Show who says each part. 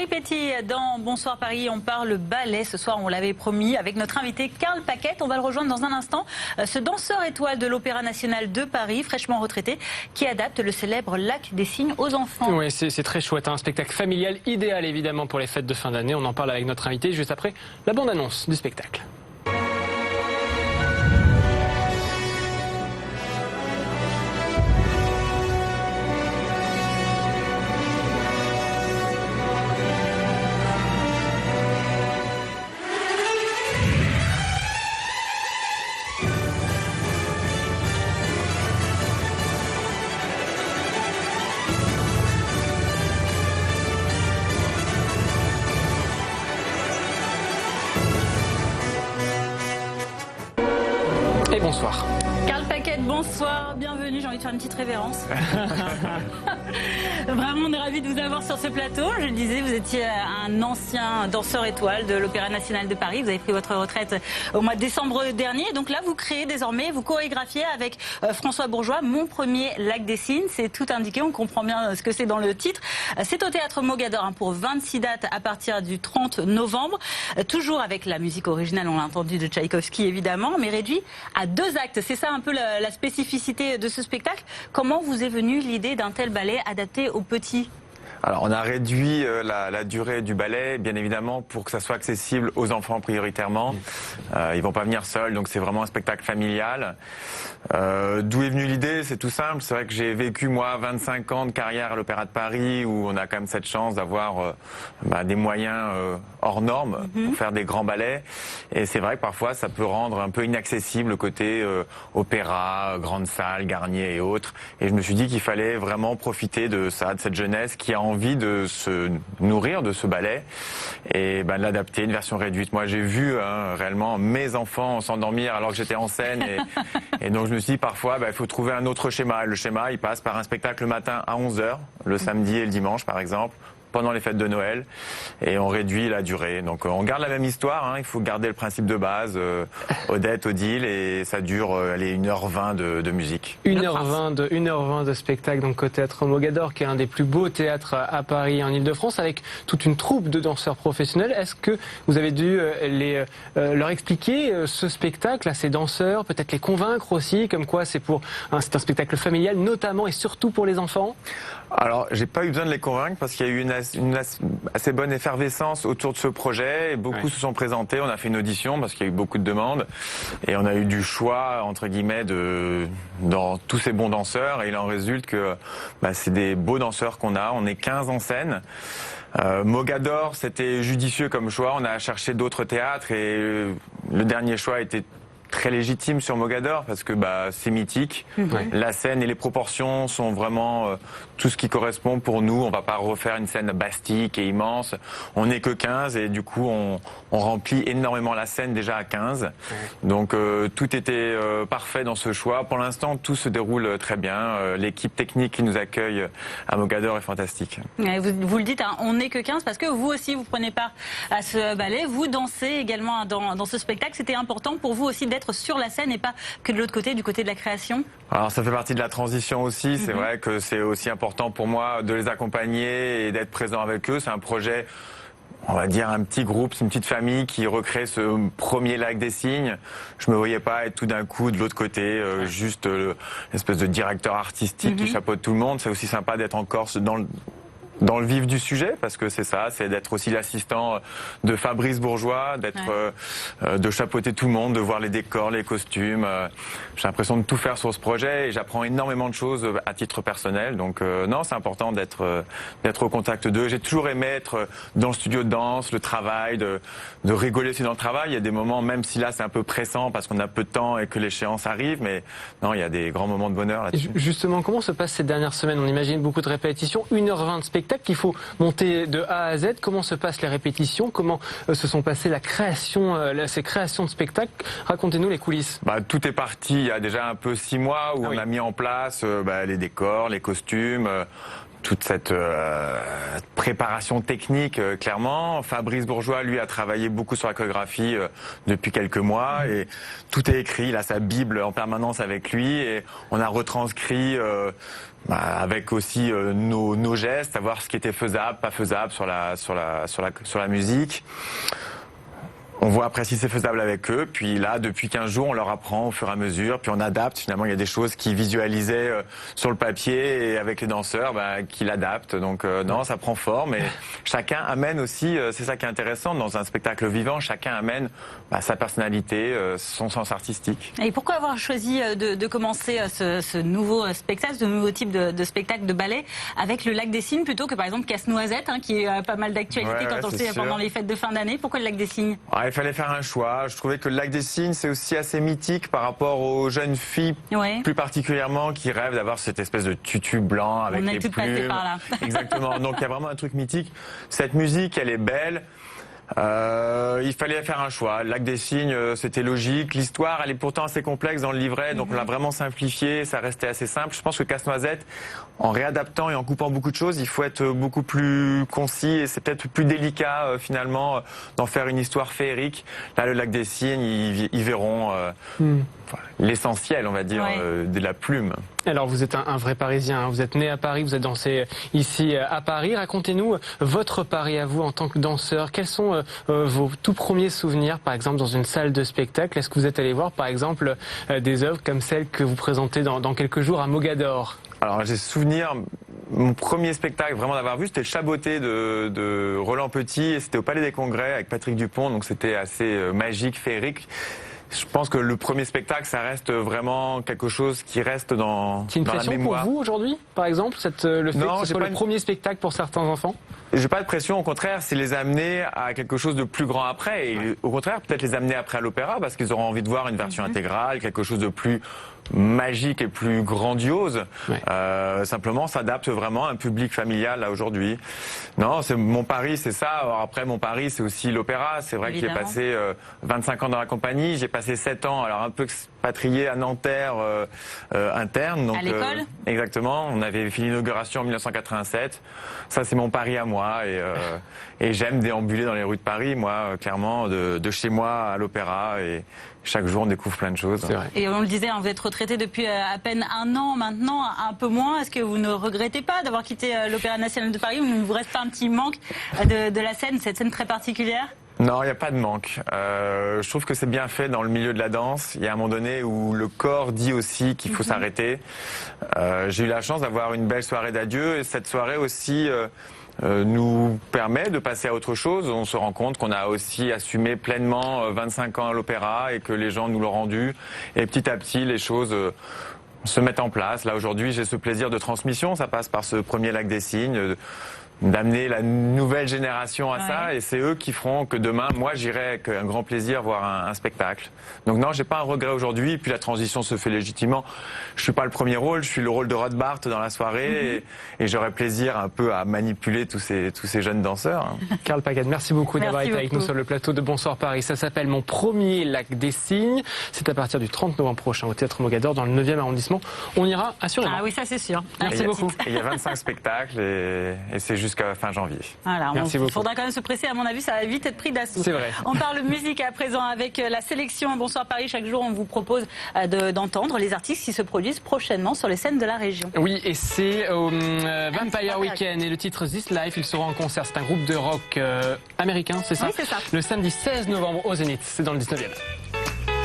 Speaker 1: péripéties dans Bonsoir Paris, on parle ballet. Ce soir, on l'avait promis, avec notre invité Carl Paquette. On va le rejoindre dans un instant. Ce danseur étoile de l'Opéra National de Paris, fraîchement retraité, qui adapte le célèbre Lac des Cygnes aux enfants.
Speaker 2: Oui, c'est très chouette. Un spectacle familial, idéal évidemment pour les fêtes de fin d'année. On en parle avec notre invité juste après la bande-annonce du spectacle. Et bonsoir.
Speaker 1: Carl Paquette, bonsoir, bienvenue. J'ai envie de faire une petite révérence. Vraiment, on est ravis de vous avoir sur ce plateau. Je le disais, vous étiez un ancien danseur étoile de l'Opéra National de Paris. Vous avez pris votre retraite au mois de décembre dernier. Donc là, vous créez désormais, vous chorégraphiez avec François Bourgeois, Mon premier Lac des Cygnes. C'est tout indiqué, on comprend bien ce que c'est dans le titre. C'est au Théâtre Mogador pour 26 dates à partir du 30 novembre. Toujours avec la musique originale, on l'a entendu, de Tchaïkovski évidemment, mais réduit à 2 actes. C'est ça un peu la spécificité de ce spectacle. Comment vous est venue l'idée d'un tel ballet adapté aux petits ?
Speaker 3: Alors, on a réduit la durée du ballet, bien évidemment, pour que ça soit accessible aux enfants prioritairement. Ils vont pas venir seuls, donc c'est vraiment un spectacle familial. D'où est venue l'idée? C'est tout simple. C'est vrai que j'ai vécu, moi, 25 ans de carrière à l'Opéra de Paris, où on a quand même cette chance d'avoir des moyens hors normes pour faire des grands ballets. Et c'est vrai que parfois, ça peut rendre un peu inaccessible le côté opéra, grande salle, Garnier et autres. Et je me suis dit qu'il fallait vraiment profiter de ça, de cette jeunesse qui a envie de se nourrir de ce ballet et de l'adapter, une version réduite. Moi, j'ai vu réellement mes enfants s'endormir alors que j'étais en scène et donc je me suis dit parfois, il faut trouver un autre schéma. Le schéma, il passe par un spectacle le matin à 11h, le samedi et le dimanche par exemple, pendant les fêtes de Noël, et on réduit la durée. Donc on garde la même histoire, il faut garder le principe de base, Odette, Odile, et ça dure 1h20 de musique.
Speaker 2: 1h20 de spectacle donc au Théâtre Mogador, qui est un des plus beaux théâtres à Paris, en Ile-de-France, avec toute une troupe de danseurs professionnels. Est-ce que vous avez dû leur expliquer ce spectacle à ces danseurs, peut-être les convaincre aussi, comme quoi c'est un spectacle familial, notamment et surtout pour les enfants?
Speaker 3: Alors, j'ai pas eu besoin de les convaincre parce qu'il y a eu une assez bonne effervescence autour de ce projet. Et beaucoup se sont présentés. On a fait une audition parce qu'il y a eu beaucoup de demandes. Et on a eu du choix, entre guillemets, dans tous ces bons danseurs. Et il en résulte que c'est des beaux danseurs qu'on a. On est 15 en scène. Mogador, c'était judicieux comme choix. On a cherché d'autres théâtres et le dernier choix était très légitime sur Mogador parce que c'est mythique. La scène et les proportions sont vraiment tout ce qui correspond pour nous. On va pas refaire une scène bastique et immense. On n'est que 15 et du coup on remplit énormément la scène déjà à 15. Donc tout était parfait dans ce choix. Pour l'instant tout se déroule très bien. L'équipe technique qui nous accueille à Mogador est fantastique.
Speaker 1: Vous le dites, on n'est que 15 parce que vous aussi vous prenez part à ce ballet. Vous dansez également dans ce spectacle. C'était important pour vous aussi d'être sur la scène et pas que de l'autre côté, du côté de la création?
Speaker 3: Alors ça fait partie de la transition aussi, c'est vrai que c'est aussi important pour moi de les accompagner et d'être présent avec eux. C'est un projet, on va dire un petit groupe, c'est une petite famille qui recrée ce premier Lac des Cygnes. Je me voyais pas être tout d'un coup de l'autre côté, juste l'espèce de directeur artistique qui chapeaute tout le monde. C'est aussi sympa d'être en Corse dans le vif du sujet, parce que c'est ça, c'est d'être aussi l'assistant de Fabrice Bourgeois, de chapeauter tout le monde, de voir les décors, les costumes. J'ai l'impression de tout faire sur ce projet et j'apprends énormément de choses à titre personnel. Donc non, c'est important d'être au contact d'eux. J'ai toujours aimé être dans le studio de danse, le travail, de rigoler aussi dans le travail. Il y a des moments, même si là c'est un peu pressant parce qu'on a peu de temps et que l'échéance arrive, mais non, il y a des grands moments de bonheur là-dessus.
Speaker 2: Justement, comment se passent ces dernières semaines? On imagine beaucoup de répétitions, 1h20 de spectacle qu'il faut monter de A à Z. Comment se passent les répétitions? Comment se sont passées ces créations de spectacles? Racontez-nous les coulisses.
Speaker 3: Tout est parti il y a déjà un peu 6 mois où on a mis en place les décors, les costumes, toute cette préparation technique, clairement. Fabrice Bourgeois, lui, a travaillé beaucoup sur la chorégraphie depuis quelques mois et tout est écrit. Il a sa Bible en permanence avec lui et on a retranscrit avec aussi nos gestes, savoir ce qui était faisable, pas faisable sur la musique. On voit après si c'est faisable avec eux, puis là, depuis 15 jours, on leur apprend au fur et à mesure, puis on adapte. Finalement, il y a des choses qu'ils visualisaient sur le papier et avec les danseurs, qu'ils adaptent. Donc non, ça prend forme et chacun amène aussi, c'est ça qui est intéressant, dans un spectacle vivant, chacun amène sa personnalité, son sens artistique.
Speaker 1: Et pourquoi avoir choisi de commencer ce nouveau spectacle, ce nouveau type de spectacle de ballet avec le Lac des Cygnes plutôt que par exemple Casse-Noisette, qui est pas mal d'actualité quand on sait pendant les fêtes de fin d'année. Pourquoi le Lac des Cygnes?
Speaker 3: Il fallait faire un choix. Je trouvais que le Lac des Cygnes, c'est aussi assez mythique par rapport aux jeunes filles, plus particulièrement, qui rêvent d'avoir cette espèce de tutu blanc avec les plumes.
Speaker 1: Passé par là.
Speaker 3: Exactement. Donc il y a vraiment un truc mythique. Cette musique, elle est belle. Il fallait faire un choix. Le Lac des Cygnes, c'était logique. L'histoire, elle est pourtant assez complexe dans le livret, donc on l'a vraiment simplifié. Ça restait assez simple. Je pense que Casse-Noisette, en réadaptant et en coupant beaucoup de choses, il faut être beaucoup plus concis et c'est peut-être plus délicat finalement d'en faire une histoire féerique. Là, le Lac des Cygnes, ils verront l'essentiel, on va dire, de la plume.
Speaker 2: Alors vous êtes un vrai Parisien, vous êtes né à Paris, vous êtes dansé ici à Paris. Racontez-nous votre Paris à vous en tant que danseur. Quels sont vos tout premiers souvenirs, par exemple, dans une salle de spectacle? Est-ce que vous êtes allé voir, par exemple, des œuvres comme celles que vous présentez dans quelques jours à Mogador? Alors
Speaker 3: j'ai souvenir, mon premier spectacle vraiment d'avoir vu, c'était le Chaboté de Roland Petit, et c'était au Palais des Congrès avec Patrick Dupont, donc c'était assez magique, féerique. Je pense que le premier spectacle, ça reste vraiment quelque chose qui reste dans la mémoire.
Speaker 2: C'est une pression pour vous aujourd'hui, par exemple, le fait que ce soit le premier spectacle pour certains enfants?
Speaker 3: J'ai pas de pression, au contraire, c'est les amener à quelque chose de plus grand après. Et au contraire, peut-être les amener après à l'opéra, parce qu'ils auront envie de voir une version intégrale, quelque chose de plus magique et plus grandiose. Simplement, s'adapte vraiment à un public familial là aujourd'hui. Non, c'est mon pari, c'est ça. Alors après, mon pari, c'est aussi l'opéra. C'est vrai que j'ai passé 25 ans dans la compagnie. J'ai passé 7 ans, alors un peu expatrié à Nanterre interne. Donc,
Speaker 1: à l'école
Speaker 3: exactement. On avait fait l'inauguration en 1987. Ça, c'est mon pari à moi. Et j'aime déambuler dans les rues de Paris, moi, clairement, de chez moi à l'opéra. Et chaque jour, on découvre plein de choses.
Speaker 1: Et on le disait, vous êtes retraité depuis à peine 1 an maintenant, un peu moins. Est-ce que vous ne regrettez pas d'avoir quitté l'Opéra National de Paris, ou il ne vous reste pas un petit manque de la scène, cette scène très particulière?
Speaker 3: Non, il n'y a pas de manque. Je trouve que c'est bien fait dans le milieu de la danse. Il y a un moment donné où le corps dit aussi qu'il faut s'arrêter. J'ai eu la chance d'avoir une belle soirée d'adieu, et cette soirée aussi nous permet de passer à autre chose. On se rend compte qu'on a aussi assumé pleinement 25 ans à l'opéra et que les gens nous l'ont rendu. Et petit à petit, les choses se mettent en place. Là, aujourd'hui, j'ai ce plaisir de transmission. Ça passe par ce premier Lac des Cygnes, d'amener la nouvelle génération à ça, et c'est eux qui feront que demain, moi, j'irai avec un grand plaisir voir un spectacle. Donc non, j'ai pas un regret aujourd'hui, et puis la transition se fait légitimement. Je suis pas le premier rôle, je suis le rôle de Rothbart dans la soirée, et j'aurai plaisir un peu à manipuler tous ces jeunes danseurs.
Speaker 2: Karl Paquette, merci beaucoup d'avoir été avec nous sur le plateau de Bonsoir Paris. Ça s'appelle Mon premier Lac des Cygnes. C'est à partir du 30 novembre prochain au Théâtre Mogador, dans le 9e arrondissement. On ira assurément.
Speaker 1: Ah oui, ça c'est sûr.
Speaker 2: Merci beaucoup.
Speaker 3: Il y a 25 spectacles, et c'est jusqu'à fin janvier.
Speaker 1: Voilà, il faudra quand même se presser, à mon avis, ça va vite être pris d'assaut.
Speaker 2: C'est vrai.
Speaker 1: On parle musique à présent avec la sélection Bonsoir Paris. Chaque jour, on vous propose d'entendre les artistes qui se produisent prochainement sur les scènes de la région.
Speaker 2: Oui, et c'est au Vampire Weekend, et le titre This Life, il sera en concert. C'est un groupe de rock américain, c'est ça?
Speaker 1: Oui, c'est ça.
Speaker 2: Le samedi 16 novembre au Zénith, c'est dans le 19e.